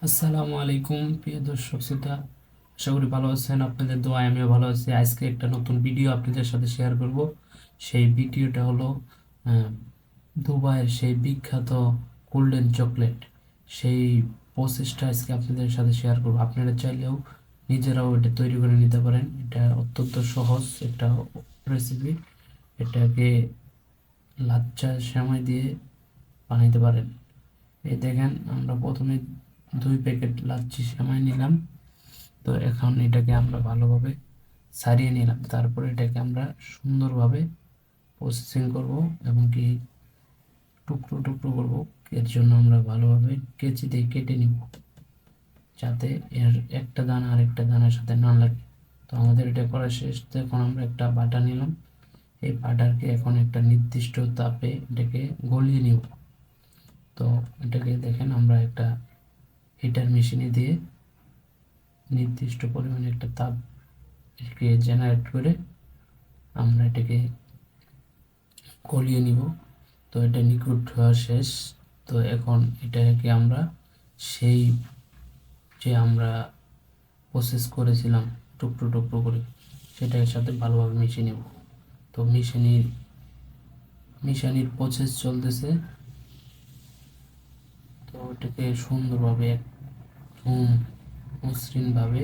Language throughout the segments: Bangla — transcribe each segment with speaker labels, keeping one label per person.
Speaker 1: আসসালামু আলাইকুম প্রিয় দর্শক শ্রোতা, আশা করি ভালো আছেন। আপনাদের দোয়ায় আমিও ভালো আছি। আজকে একটা নতুন ভিডিও আপনাদের সাথে শেয়ার করব। সেই ভিডিওটা হলো আহ, দুবাইয়ের সেই বিখ্যাত গোল্ডেন চকলেট, সেই প্রসেসটা আজকে আপনাদের সাথে শেয়ার করব। আপনারা চাইলেও নিজেরাও এটা তৈরি করে নিতে পারেন। এটা অত্যন্ত সহজ একটা রেসিপি। এটাকে লাচ্চা সেমাই দিয়ে বানাইতে পারেন। এই দেখেন, আমরা প্রথমে 2 প্যাকেট লাচ্ছি সেমাই নিলাম। তো এখন এটাকে আমরা ভালোভাবে ছাড়িয়ে নিলাম, তারপরে এটাকে আমরা সুন্দরভাবে প্রসেসিং করব এবং কি টুকরো টুকরো করব। এর জন্য আমরা ভালোভাবে কেচি দিয়ে কেটে নিব, যাতে এর একটা দানা আরেকটা দানার সাথে না লাগে। তো আমাদের এটা করা শেষ। তো এখন আমরা একটা বাটা নিলাম। এই বাটারকে এখন একটা নির্দিষ্ট তাপে এটাকে গলিয়ে নিব। তো এটাকে দেখেন, আমরা একটা হিটার মেশিনে দিয়ে নির্দিষ্ট পরিমাণে একটা তাপকে জেনারেট করে আমরা এটাকে গলিয়ে নিব। তো এটা নিখুঁত হওয়া শেষ। তো এখন এটাকে আমরা সেই যে আমরা প্রসেস করেছিলাম টুকরো টুকরো করে, সেটার সাথে ভালোভাবে মিশিয়ে নেব। তো মিশানির প্রসেস চলতেছে। তো এটাকে সুন্দরভাবে একদম মসৃণভাবে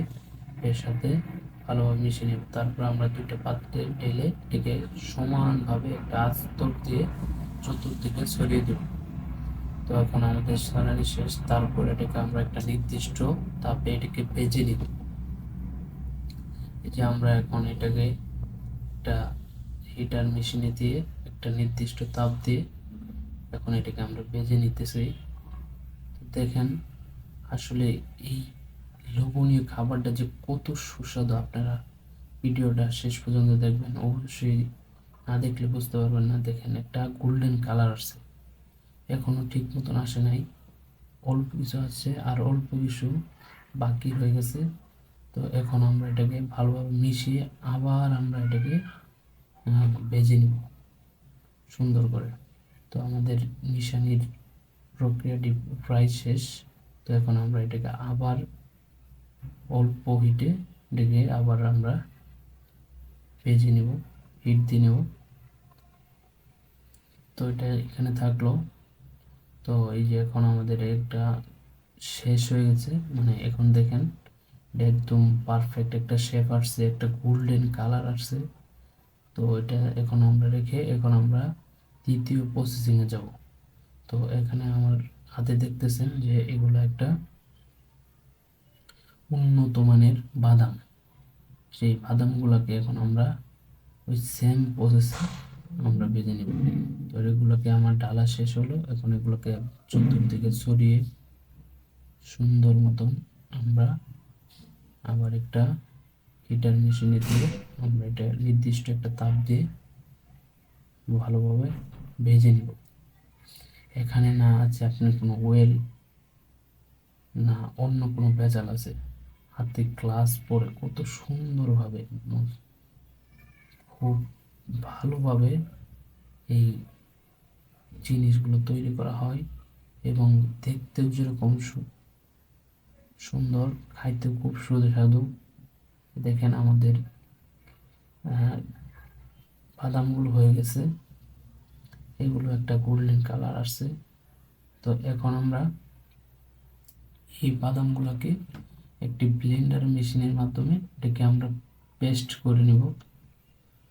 Speaker 1: এর সাথে ভালোভাবে মিশিয়ে নেব। তারপর আমরা 2টা পাত্রে ঢেলে এটাকে সমানভাবে একটা আস্তর দিয়ে চতুর্দিকে ছড়িয়ে দেব। তো এখন আমাদের ছড়ানি শেষ। তারপর এটাকে আমরা একটা নির্দিষ্ট তাপে এটাকে ভেজে নিব। এই যে আমরা এখন এটাকে একটা হিটার মেশিনে দিয়ে একটা নির্দিষ্ট তাপ দিয়ে এখন এটাকে আমরা ভেজে নিতেছি। দেখেন, আসলে এই লোভনীয় খাবারটা যে কত সুস্বাদু, আপনারা ভিডিওটা শেষ পর্যন্ত দেখবেন। অবশ্যই না দেখলে বুঝতে পারবেন না। দেখেন, একটা গোল্ডেন কালার আসছে, এখনো ঠিক মতন আসে নাই। অল্প কিছু আছে আর অল্প কিছু বাকি হয়ে গেছে। তো এখন আমরা এটাকে ভালোভাবে মিশিয়ে আবার আমরা এটাকে ভেজে নিব সুন্দর করে। তো আমাদের মিশানির প্রক্রিয়াটি প্রায় শেষ। তো এখন আমরা এটাকে আবার অল্প হিটে ডেকে আবার আমরা ভেজে নেব, হিট দিয়ে নেব। তো এটা এখানে থাকলো। তো এই যে এখন আমাদের একটা শেষ হয়ে গেছে, মানে এখন দেখেন এটা একদম পারফেক্ট একটা শেপ আসছে, একটা গোল্ডেন কালার আসছে। তো এটা এখন আমরা রেখে এখন আমরা দ্বিতীয় প্রসেসিংয়ে যাব। তো এখানে আমার হাতে দেখতেছেন যে এগুলো একটা উন্নত মানের বাদাম। সেই বাদামগুলোকে এখন আমরা ওই সেম প্রসেসে আমরা ভেজে নেব। তো এগুলোকে আমার ডালা শেষ হলো। এখন এগুলোকে চতুর্দিকে ছড়িয়ে সুন্দর মতন আমরা আবার একটা হিটার মেশিনে দিয়ে আমরা এটা নির্দিষ্ট একটা তাপ দিয়ে ভালোভাবে ভেজে নেব। এখানে না আছে আপনার কোনো ওয়েল, না অন্য কোনো ভেজাল আছে। হাতে গ্লাস পরে কত সুন্দরভাবে খুব ভালোভাবে এই জিনিসগুলো তৈরি করা হয় এবং দেখতেও যেরকম সুন্দর, খাইতেও খুব সুস্বাদু। দেখেন আমাদের বাদামগুলো হয়ে গেছে, এগুলো একটা গোল্ডেন কালার আসছে। তো এখন আমরা এই বাদামগুলোকে একটি ব্লেন্ডার মেশিনের মাধ্যমে এটাকে আমরা পেস্ট করে নেব।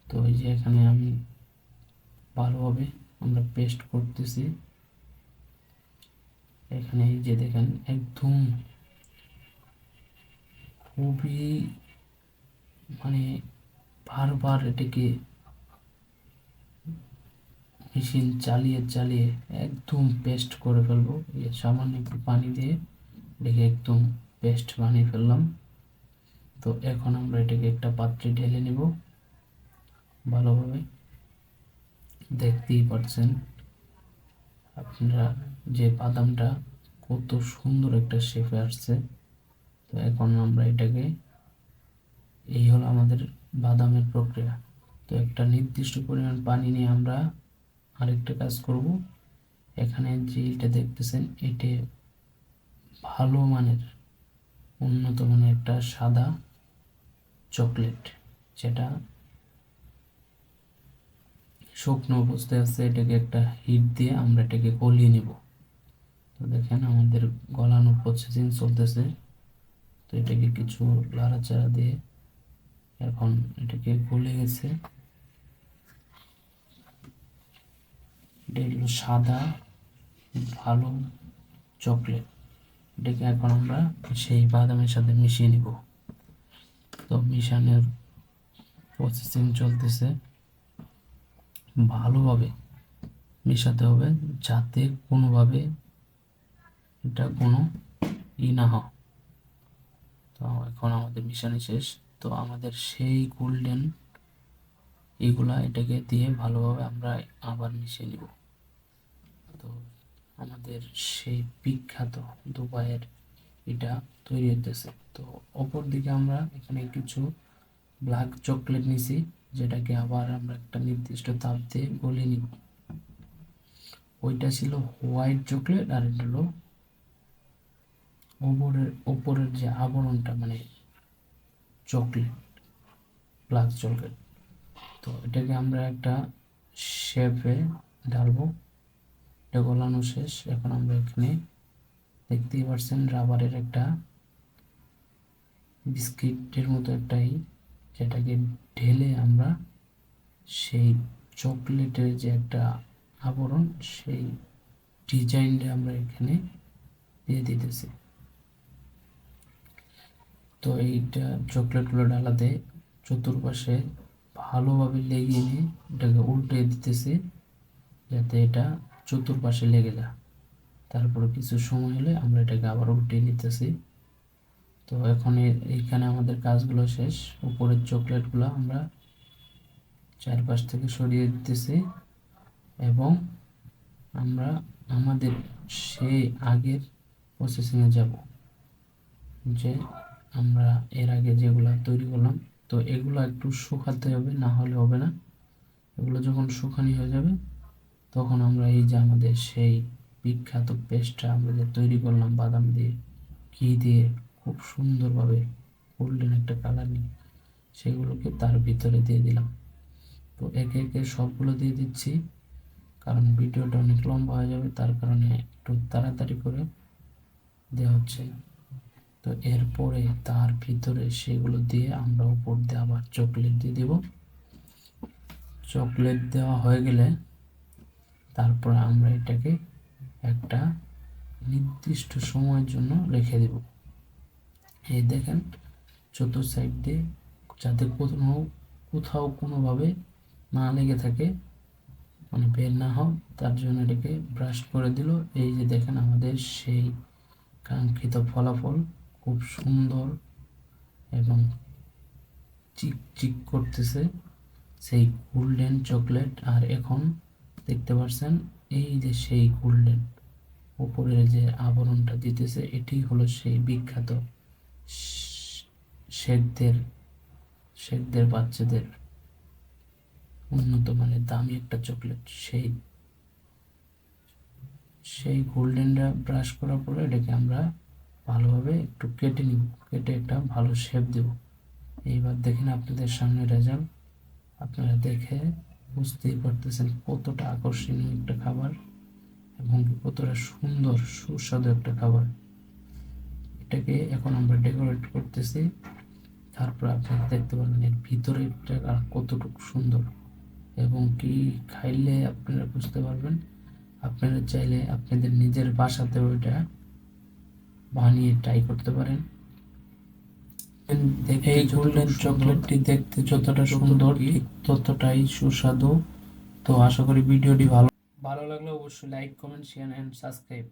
Speaker 1: তো এই যে এখানে আমি ভালোভাবে আমরা পেস্ট করতেছি। এখানে এই যে দেখেন, একদম খুবই মানে বারবার এটাকে মেশিন চালিয়ে চালিয়ে একদম পেস্ট করে ফেলবো। সামান্য একটু পানি দিয়ে এটাকে একদম পেস্ট বানিয়ে ফেললাম। তো এখন আমরা এটাকে একটা পাত্রে ঢেলে নেব ভালোভাবে। দেখতেই পাচ্ছেন আপনারা যে বাদামটা কত সুন্দর একটা শেপে আসছে। তো এখন আমরা এটাকে, এই হলো আমাদের বাদামের প্রক্রিয়া। তো একটা নির্দিষ্ট পরিমাণ পানি নিয়ে আমরা আরেকটা কাজ করব। এখানে যে এটা দেখতেছেন, এটা ভালো মানের উন্নত মানের একটা সাদা চকলেট, যেটা শুকনো অবস্থায় আছে। এটাকে একটা হিট দিয়ে আমরা এটাকে গলিয়ে নিব। তো দেখেন আমাদের গলানোর প্রসেসিং চলতেছে। তো এটাকে কিছু লাড়াচাড়া দিয়ে এখন এটাকে গলে গেছে। এটা হলো সাদা ভালো চকলেট। এটাকে এখন আমরা সেই বাদামের সাথে মিশিয়ে নিব। তো মিশানোর প্রসেসিং চলতেছে। ভালোভাবে মেশাতে হবে যাতে কোনোভাবে এটা কোনো না হয়। তো এখন আমাদের মিশানো শেষ। তো আমাদের সেই গোল্ডেন এইগুলা এটাকে দিয়ে ভালোভাবে আমরা আবার মিশিয়ে নিব। তো আমাদের সেই বিখ্যাত দুবাইয়ের এটা তৈরি হতেছে। তো অপর দিকে আমরা এখানে কিছু ব্ল্যাক চকলেট নিছি, যেটাকে আবার আমরা একটা নির্দিষ্ট তাপ দিয়ে গলিয়ে নিব। ওইটা ছিল হোয়াইট চকলেট, আর এটা হলো ওপরের যে আবরণটা মানে চকলেট, ব্ল্যাক চকলেট। তো এটাকে আমরা একটা শেপে ঢালবো। এটা গলানো শেষ। এখন আমরা এখানে দেখতেই পাচ্ছেন রাবারের একটা বিস্কিটের মতো একটাই, যেটাকে ঢেলে আমরা সেই চকলেটের যে একটা আবরণ সেই ডিজাইনটা আমরা এখানে দিয়ে দিতেছি। তো এইটা চকলেটগুলো ঢালাতে চতুর্পাশে ভালোভাবে লেগে নিয়ে এটাকে উল্টে দিতেছি, যাতে এটা চতুর্পাশে লেগে যায়। তারপরে কিছু সময় হলে আমরা এটাকে আবার উল্টে নিতেছি। তো এখন এইখানে আমাদের কাজগুলো শেষ। উপরের চকলেটগুলো আমরা চারপাশ থেকে সরিয়ে দিতেছি এবং আমরা আমাদের সেই আগের প্রসেসিংয়ে যাব, যে আমরা এর আগে যেগুলো তৈরি করলাম। তো এগুলো একটু শুকাতে হবে, না হলে হবে না। এগুলো যখন শুকানি হয়ে যাবে তখন আমরা এই যে আমাদের সেই বিখ্যাত পেস্টটা আমরা যে তৈরি করলাম বাদাম দিয়ে, ঘি দিয়ে, খুব সুন্দরভাবে গোল্ডেন একটা কালার নিয়ে সেগুলোকে তার ভিতরে দিয়ে দিলাম। তো একে একে সবগুলো দিয়ে দিচ্ছি, কারণ ভিডিওটা অনেক লম্বা হয়ে যাবে, তার কারণে একটু তাড়াতাড়ি করে দেওয়া হচ্ছে। তো এরপরে তার ভিতরে সেগুলো দিয়ে আমরা উপর দিয়ে আবার চকলেট দিয়ে দেব। চকলেট দেওয়া হয়ে গেলে তারপরে আমরা এটাকে একটা নির্দিষ্ট সময়ের জন্য রেখে দেব। এই দেখেন চতুর্থ সাইড দিয়ে যাতে কোথাও কোনোভাবে না লেগে থাকে, মানে বের না হয়, তার জন্য এটাকে ব্রাশ করে দিল। এই যে দেখেন আমাদের সেই কাঙ্ক্ষিত ফলাফল, খুব সুন্দর এবং চিকচিক করতেছে সেই গোল্ডেন চকলেট। আর এখন দেখতে পাচ্ছেন এই যে সেই গোল্ডেন উপরের যে আবরণটা দিতেছে, এটি হলো সেই বিখ্যাত শেখদের বাচ্চাদের উন্নত মানের দামি একটা চকলেট। সেই গোল্ডেনটা ব্রাশ করার পরে এটাকে আমরা ভালোভাবে একটু কেটে নিব, কেটে একটা ভালো শেপ দেব। এইবার দেখেন আপনাদের সামনে রেজাল্ট। আপনারা দেখে বুঝতেই পারতেছেন কতটা আকর্ষণীয় একটা খাবার এবং কতটা সুন্দর সুস্বাদু একটা খাবার। এটাকে এখন আমরা ডেকোরেট করতেছি। তারপর আপনারা দেখতে পারবেন এর ভিতরেরটা আর কতটুকু সুন্দর, এবং কি খাইলে আপনারা বুঝতে পারবেন। আপনারা চাইলে আপনাদের নিজের বাসাতেও এটা বানিয়ে ট্রাই করতে পারেন। এই গোল্ডেন চকলেটটি দেখতে যতটা সুন্দর ঠিক ততটাই সুস্বাদু। তো আশা করি ভিডিওটি ভালো লাগলে অবশ্যই like, comment, share and subscribe.